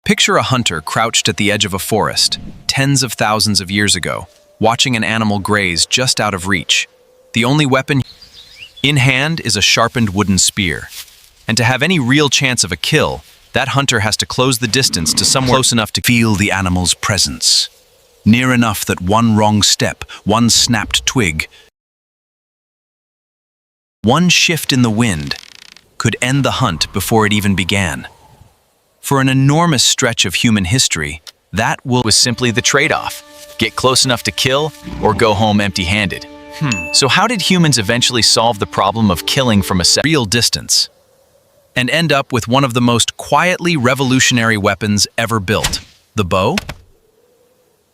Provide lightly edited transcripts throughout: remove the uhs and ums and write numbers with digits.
Picture a hunter crouched at the edge of a forest, tens of thousands of years ago, watching an animal graze just out of reach. The only weapon in hand is a sharpened wooden spear. And to have any real chance of a kill, that hunter has to close the distance to somewhere close enough to feel the animal's presence. Near enough that one wrong step, one snapped twig, one shift in the wind could end the hunt before it even began. For an enormous stretch of human history, that was simply the trade-off. Get close enough to kill or go home empty-handed. So how did humans eventually solve the problem of killing from a real distance and end up with one of the most quietly revolutionary weapons ever built, the bow?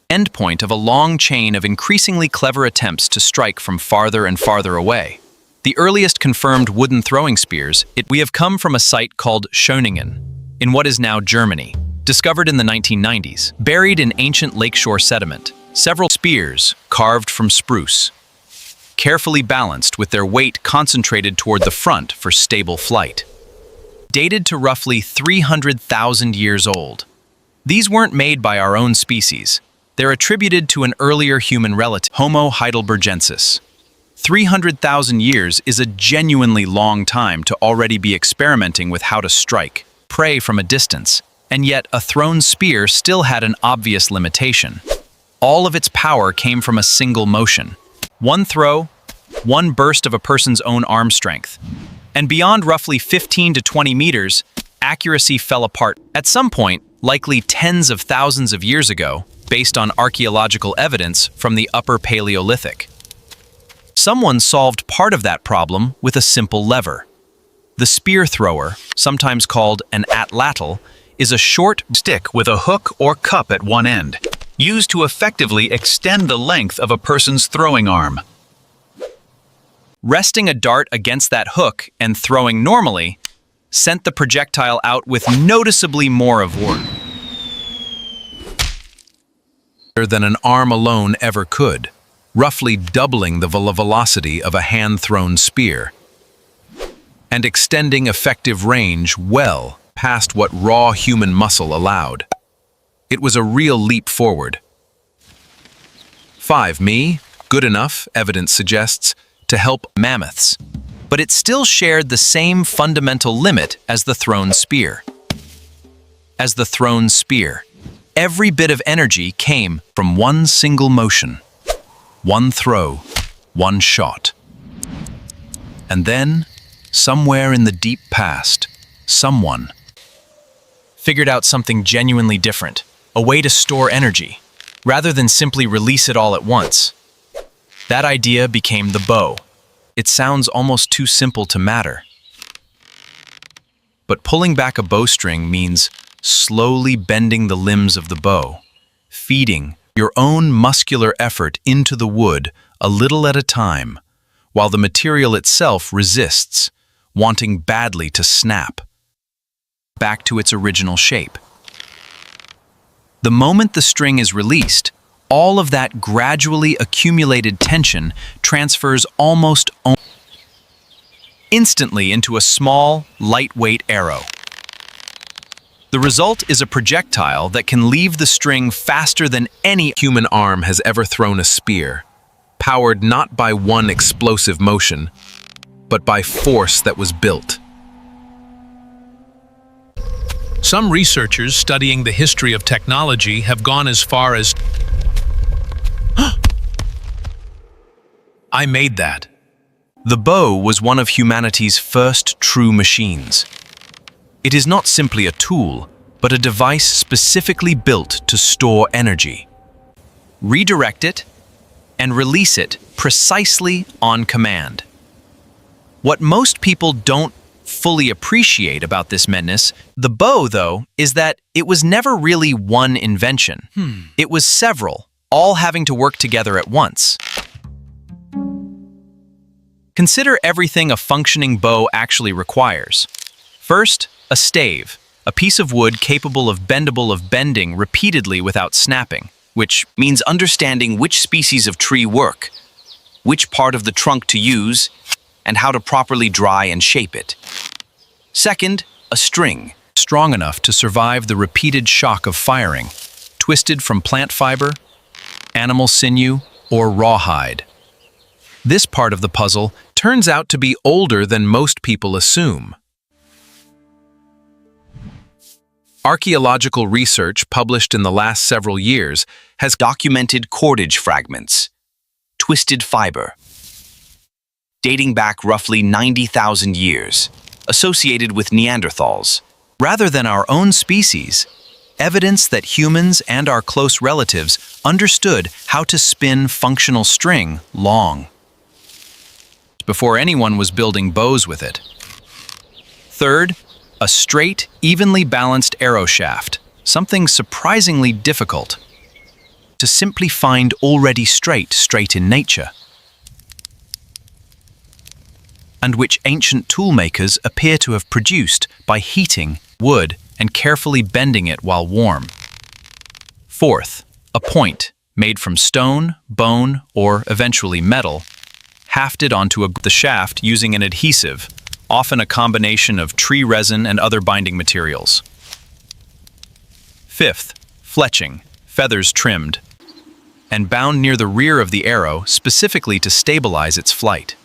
Endpoint of a long chain of increasingly clever attempts to strike from farther and farther away. The earliest confirmed wooden throwing spears, we have come from a site called Schöningen, in what is now Germany, discovered in the 1990s, buried in ancient lakeshore sediment. Several spears carved from spruce, carefully balanced with their weight concentrated toward the front for stable flight. Dated to roughly 300,000 years old. These weren't made by our own species. They're attributed to an earlier human relative, Homo heidelbergensis. 300,000 years is a genuinely long time to already be experimenting with how to strike prey from a distance, and yet a thrown spear still had an obvious limitation. All of its power came from a single motion. One throw, one burst of a person's own arm strength. And beyond roughly 15 to 20 meters, accuracy fell apart. At some point, likely tens of thousands of years ago, based on archaeological evidence from the Upper Paleolithic. Someone solved part of that problem with a simple lever. The spear thrower, sometimes called an atlatl, is a short stick with a hook or cup at one end, used to effectively extend the length of a person's throwing arm. Resting a dart against that hook and throwing normally sent the projectile out with noticeably more of work than an arm alone ever could, roughly doubling the velocity of a hand-thrown spear, and extending effective range well past what raw human muscle allowed. It was a real leap forward. 5 me, good enough, evidence suggests, to help mammoths, but it still shared the same fundamental limit as the thrown spear. Every bit of energy came from one single motion, one throw, one shot. And then, somewhere in the deep past, someone figured out something genuinely different, a way to store energy, rather than simply release it all at once. That idea became the bow. It sounds almost too simple to matter. But pulling back a bowstring means slowly bending the limbs of the bow, feeding your own muscular effort into the wood a little at a time, while the material itself resists, wanting badly to snap back to its original shape. The moment the string is released, all of that gradually accumulated tension transfers almost instantly into a small, lightweight arrow. The result is a projectile that can leave the string faster than any human arm has ever thrown a spear, powered not by one explosive motion, but by force that was built. Some researchers studying the history of technology have gone as far as, I made that. The bow was one of humanity's first true machines. It is not simply a tool, but a device specifically built to store energy, redirect it, and release it precisely on command. What most people don't fully appreciate about this madness, the bow, though, is that it was never really one invention. It was several, all having to work together at once. Consider everything a functioning bow actually requires. First, a stave, a piece of wood capable of bending repeatedly without snapping, which means understanding which species of tree work, which part of the trunk to use, and how to properly dry and shape it. Second, a string, strong enough to survive the repeated shock of firing, twisted from plant fiber, animal sinew, or rawhide. This part of the puzzle turns out to be older than most people assume. Archaeological research published in the last several years has documented cordage fragments, twisted fiber, dating back roughly 90,000 years, associated with Neanderthals. Rather than our own species, evidence that humans and our close relatives understood how to spin functional string long before anyone was building bows with it. Third, a straight, evenly balanced arrow shaft, something surprisingly difficult to simply find already straight in nature, and which ancient toolmakers appear to have produced by heating wood and carefully bending it while warm. Fourth, a point made from stone, bone, or eventually metal, hafted onto the shaft using an adhesive, often a combination of tree resin and other binding materials. Fifth, fletching, feathers trimmed, and bound near the rear of the arrow specifically to stabilize its flight.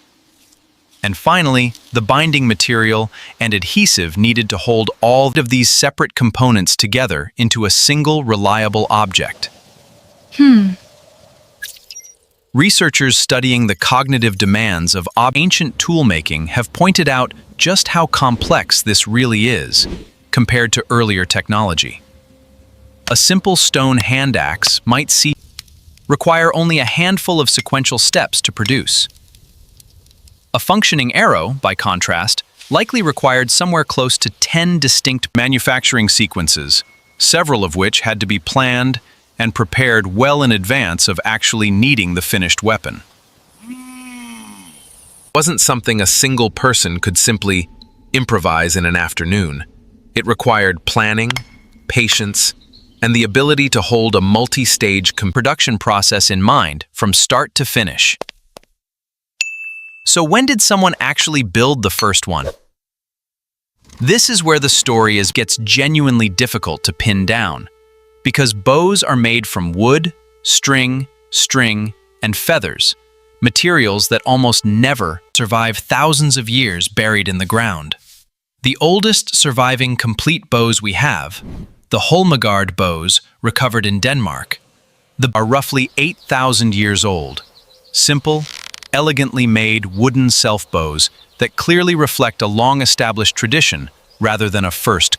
And finally, the binding material and adhesive needed to hold all of these separate components together into a single reliable object. Researchers studying the cognitive demands of ancient toolmaking have pointed out just how complex this really is compared to earlier technology. A simple stone hand axe might require only a handful of sequential steps to produce. A functioning arrow, by contrast, likely required somewhere close to 10 distinct manufacturing sequences, several of which had to be planned and prepared well in advance of actually needing the finished weapon. It wasn't something a single person could simply improvise in an afternoon. It required planning, patience, and the ability to hold a multi-stage production process in mind from start to finish. So when did someone actually build the first one? This is where the story gets genuinely difficult to pin down, because bows are made from wood, string, and feathers, materials that almost never survive thousands of years buried in the ground. The oldest surviving complete bows we have, the Holmegard bows recovered in Denmark, are roughly 8,000 years old. Simple, elegantly made wooden self-bows that clearly reflect a long-established tradition rather than a first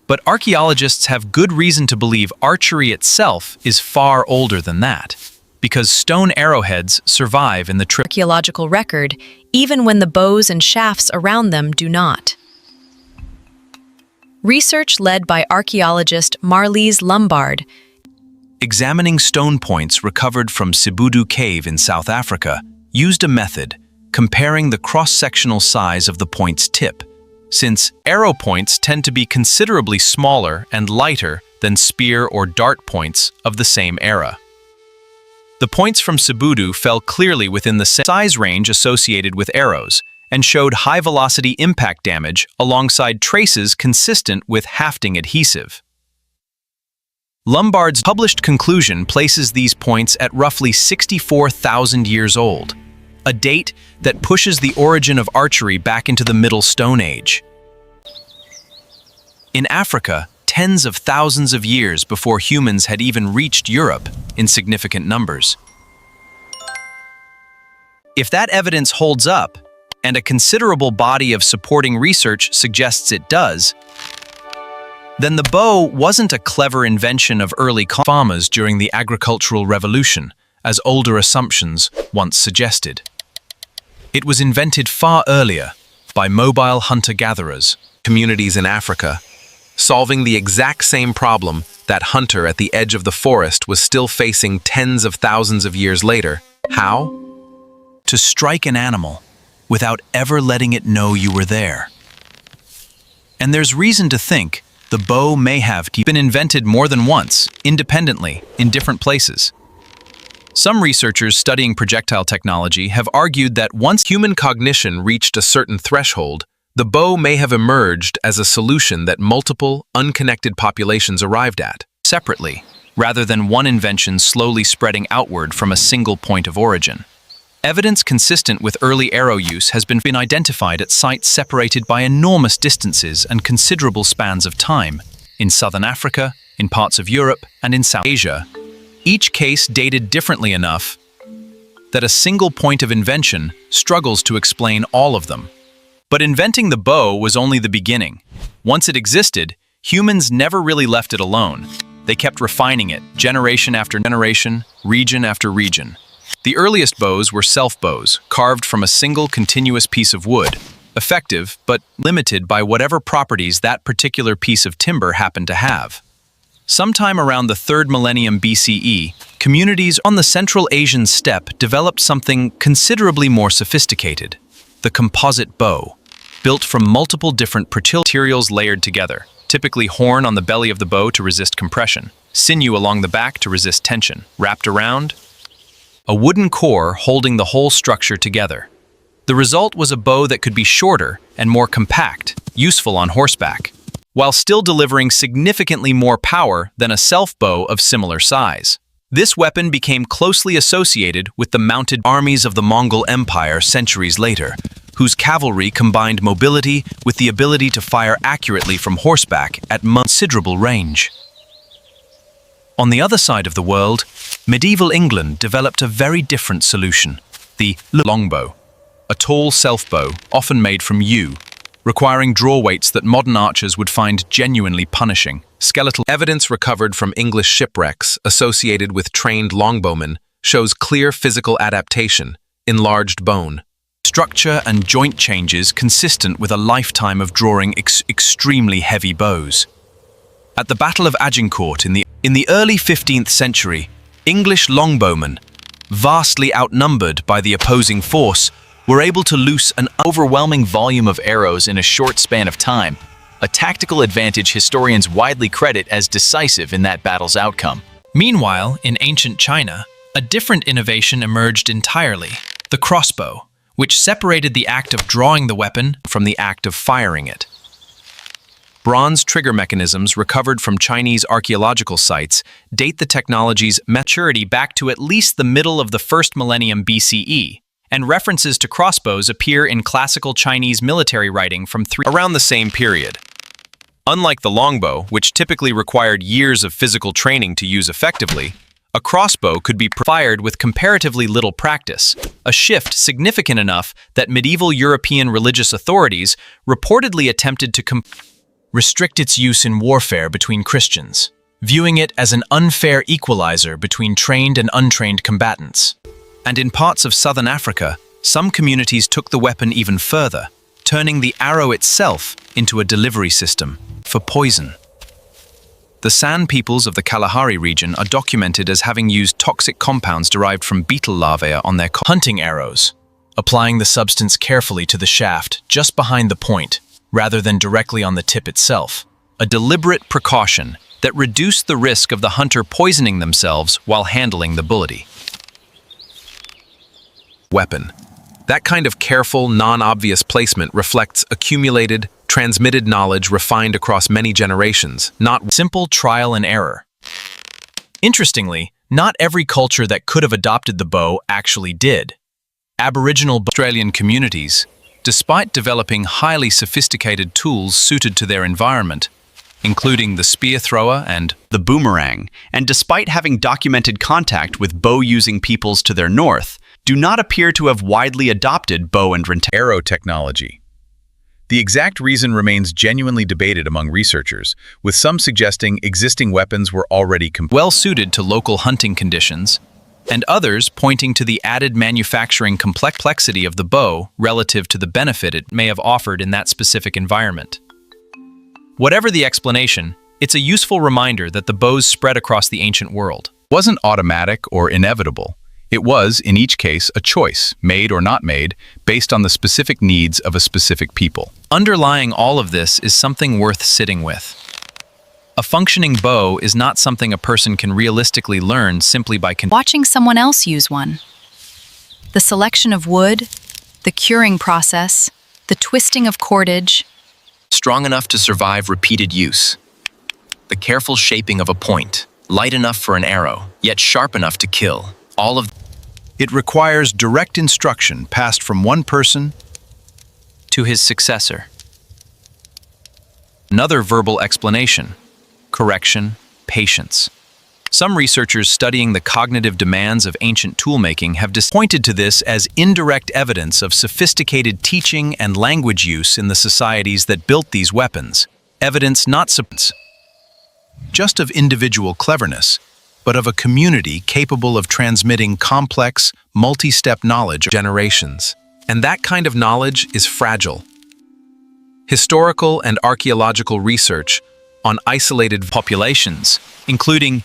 But archaeologists have good reason to believe archery itself is far older than that, because stone arrowheads survive in the archaeological record, even when the bows and shafts around them do not. Research led by archaeologist Marlies Lombard, examining stone points recovered from Sibudu Cave in South Africa, used a method comparing the cross-sectional size of the point's tip, since arrow points tend to be considerably smaller and lighter than spear or dart points of the same era. The points from Sibudu fell clearly within the size range associated with arrows and showed high-velocity impact damage alongside traces consistent with hafting adhesive. Lombard's published conclusion places these points at roughly 64,000 years old, a date that pushes the origin of archery back into the Middle Stone Age. In Africa, tens of thousands of years before humans had even reached Europe in significant numbers. If that evidence holds up, and a considerable body of supporting research suggests it does, then the bow wasn't a clever invention of early farmers during the agricultural revolution, as older assumptions once suggested. It was invented far earlier by mobile hunter-gatherers, communities in Africa, solving the exact same problem that hunter at the edge of the forest was still facing tens of thousands of years later. How? To strike an animal without ever letting it know you were there. And there's reason to think the bow may have been invented more than once, independently, in different places. Some researchers studying projectile technology have argued that once human cognition reached a certain threshold, The bow may have emerged as a solution that multiple, unconnected populations arrived at separately, rather than one invention slowly spreading outward from a single point of origin. Evidence consistent with early arrow use has been identified at sites separated by enormous distances and considerable spans of time, in southern Africa, in parts of Europe, and in South Asia. Each case dated differently enough that a single point of invention struggles to explain all of them. But inventing the bow was only the beginning. Once it existed, humans never really left it alone. They kept refining it, generation after generation, region after region. The earliest bows were self-bows, carved from a single continuous piece of wood, effective but limited by whatever properties that particular piece of timber happened to have. Sometime around the 3rd millennium BCE, communities on the Central Asian steppe developed something considerably more sophisticated: the composite bow, built from multiple different materials layered together, typically horn on the belly of the bow to resist compression, sinew along the back to resist tension, wrapped around a wooden core holding the whole structure together. The result was a bow that could be shorter and more compact, useful on horseback, while still delivering significantly more power than a self-bow of similar size. This weapon became closely associated with the mounted armies of the Mongol Empire centuries later, whose cavalry combined mobility with the ability to fire accurately from horseback at considerable range. On the other side of the world, medieval England developed a very different solution: the longbow, a tall self-bow, often made from yew, requiring draw weights that modern archers would find genuinely punishing. Skeletal evidence recovered from English shipwrecks associated with trained longbowmen shows clear physical adaptation, enlarged bone, structure and joint changes consistent with a lifetime of drawing extremely heavy bows. At the Battle of Agincourt in the early 15th century, English longbowmen, vastly outnumbered by the opposing force, were able to loose an overwhelming volume of arrows in a short span of time, a tactical advantage historians widely credit as decisive in that battle's outcome. Meanwhile, in ancient China, a different innovation emerged entirely: the crossbow, which separated the act of drawing the weapon from the act of firing it. Bronze trigger mechanisms recovered from Chinese archaeological sites date the technology's maturity back to at least the middle of the 1st millennium BCE, and references to crossbows appear in classical Chinese military writing from around the same period. Unlike the longbow, which typically required years of physical training to use effectively, a crossbow could be fired with comparatively little practice, a shift significant enough that medieval European religious authorities reportedly attempted to restrict its use in warfare between Christians, viewing it as an unfair equalizer between trained and untrained combatants. And in parts of southern Africa, some communities took the weapon even further, turning the arrow itself into a delivery system for poison. The San peoples of the Kalahari region are documented as having used toxic compounds derived from beetle larvae on their hunting arrows, applying the substance carefully to the shaft just behind the point, rather than directly on the tip itself, a deliberate precaution that reduced the risk of the hunter poisoning themselves while handling the bullet. Weapon. That kind of careful, non-obvious placement reflects accumulated, transmitted knowledge refined across many generations, not simple trial and error. Interestingly, not every culture that could have adopted the bow actually did. Aboriginal Australian communities, despite developing highly sophisticated tools suited to their environment, including the spear thrower and the boomerang, and despite having documented contact with bow-using peoples to their north, do not appear to have widely adopted bow and arrow technology. The exact reason remains genuinely debated among researchers, with some suggesting existing weapons were already well suited to local hunting conditions, and others pointing to the added manufacturing complexity of the bow relative to the benefit it may have offered in that specific environment. Whatever the explanation, it's a useful reminder that the bows spread across the ancient world. It wasn't automatic or inevitable. It was, in each case, a choice, made or not made, based on the specific needs of a specific people. Underlying all of this is something worth sitting with. A functioning bow is not something a person can realistically learn simply by watching someone else use one. The selection of wood, the curing process, The twisting of cordage, strong enough to survive repeated use. The careful shaping of a point, light enough for an arrow, yet sharp enough to kill. All of It requires direct instruction passed from one person to his successor. another verbal explanation, correction, patience. Some researchers studying the cognitive demands of ancient toolmaking have pointed to this as indirect evidence of sophisticated teaching and language use in the societies that built these weapons. Evidence not just of individual cleverness, but of a community capable of transmitting complex, multi-step knowledge of generations. And that kind of knowledge is fragile. Historical and archaeological research on isolated populations, including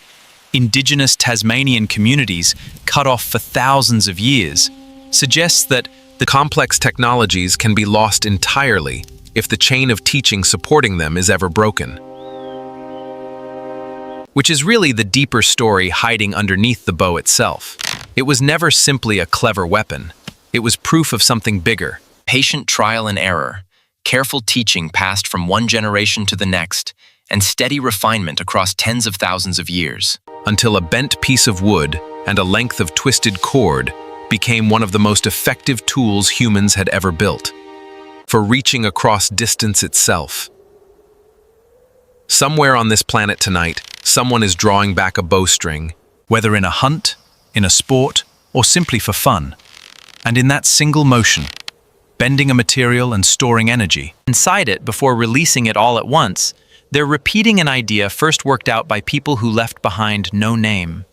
indigenous Tasmanian communities cut off for thousands of years, suggests that the complex technologies can be lost entirely if the chain of teaching supporting them is ever broken. Which is really the deeper story hiding underneath the bow itself. It was never simply a clever weapon. It was proof of something bigger. Patient trial and error, careful teaching passed from one generation to the next, and steady refinement across tens of thousands of years. Until a bent piece of wood and a length of twisted cord became one of the most effective tools humans had ever built, for reaching across distance itself. Somewhere on this planet tonight, someone is drawing back a bowstring, whether in a hunt, in a sport, or simply for fun. And in that single motion, bending a material and storing energy Inside it before releasing it all at once, they're repeating an idea first worked out by people who left behind no name.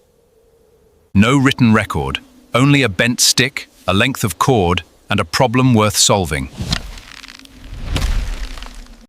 no written record, only a bent stick, a length of cord, and a problem worth solving.